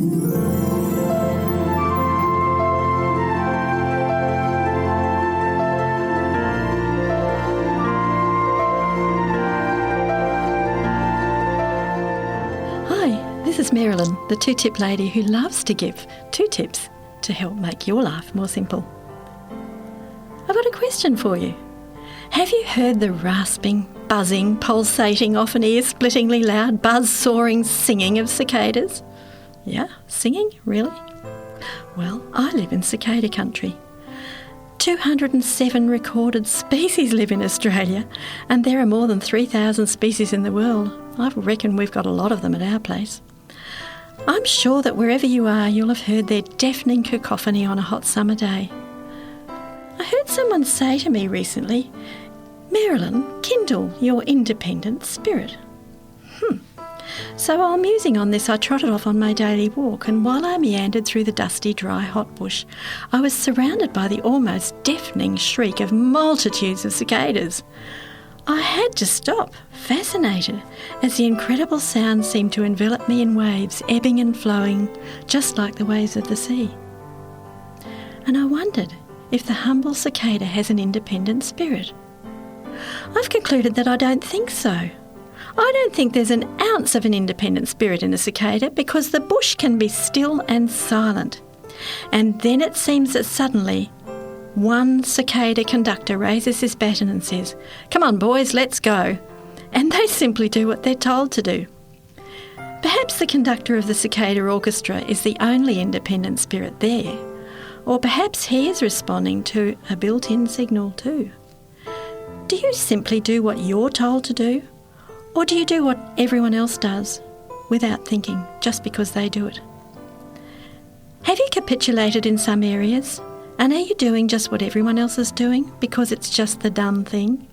This is Marilyn, the two-tip lady who loves to give 2 tips to help make your life more simple. I've got a question for you. Have you heard the rasping, buzzing, pulsating, often ear-splittingly loud, buzz-sawing singing of cicadas? Yeah, singing? Really? Well, I live in cicada country. 207 recorded species live in Australia, and there are more than 3,000 species in the world. I reckon we've got a lot of them at our place. I'm sure that wherever you are, you'll have heard their deafening cacophony on a hot summer day. I heard someone say to me recently, "Marilyn, kindle your independent spirit." So while musing on this, I trotted off on my daily walk, and while I meandered through the dusty, dry, hot bush, I was surrounded by the almost deafening shriek of multitudes of cicadas. I had to stop, fascinated, as the incredible sound seemed to envelop me in waves, ebbing and flowing, just like the waves of the sea. And I wondered if the humble cicada has an independent spirit. I've concluded that I don't think so. I don't think there's an ounce of an independent spirit in a cicada, because the bush can be still and silent. And then it seems that suddenly one cicada conductor raises his baton and says, "Come on boys, let's go." And they simply do what they're told to do. Perhaps the conductor of the cicada orchestra is the only independent spirit there. Or perhaps he is responding to a built-in signal too. Do you simply do what you're told to do? Or do you do what everyone else does without thinking, just because they do it? Have you capitulated in some areas? And are you doing just what everyone else is doing because it's just the done thing?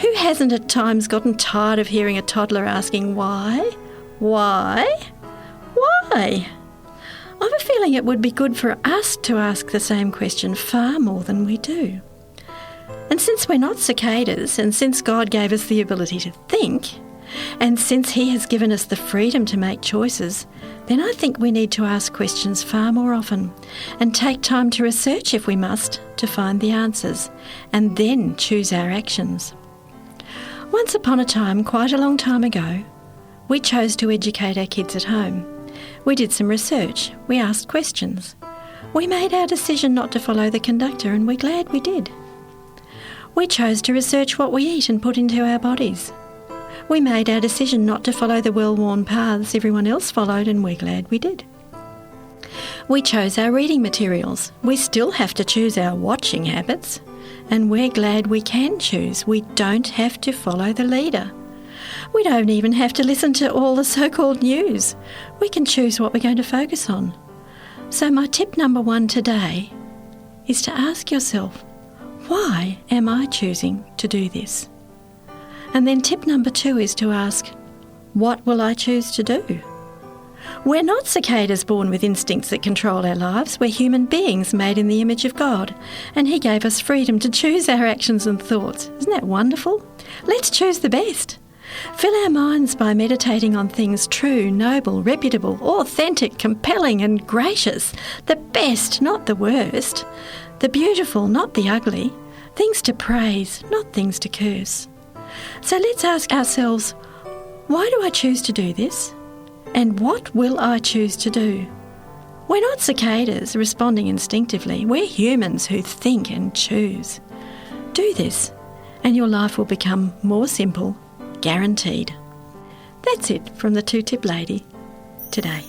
Who hasn't at times gotten tired of hearing a toddler asking why? Why? Why? I have a feeling it would be good for us to ask the same question far more than we do. And since we're not cicadas, and since God gave us the ability to think, and since He has given us the freedom to make choices, then I think we need to ask questions far more often and take time to research if we must to find the answers, and then choose our actions. Once upon a time, quite a long time ago, we chose to educate our kids at home. We did some research. We asked questions. We made our decision not to follow the conductor, and we're glad we did. We chose to research what we eat and put into our bodies. We made our decision not to follow the well-worn paths everyone else followed, and we're glad we did. We chose our reading materials. We still have to choose our watching habits, and we're glad we can choose. We don't have to follow the leader. We don't even have to listen to all the so-called news. We can choose what we're going to focus on. So my tip number 1 today is to ask yourself, why am I choosing to do this? And then tip number 2 is to ask, what will I choose to do? We're not cicadas born with instincts that control our lives. We're human beings made in the image of God, and He gave us freedom to choose our actions and thoughts. Isn't that wonderful? Let's choose the best. Fill our minds by meditating on things true, noble, reputable, authentic, compelling and gracious. The best, not the worst. The beautiful, not the ugly. Things to praise, not things to curse. So let's ask ourselves, why do I choose to do this? And what will I choose to do? We're not cicadas responding instinctively. We're humans who think and choose. Do this, and your life will become more simple, guaranteed. That's it from the Two-Tip Lady today.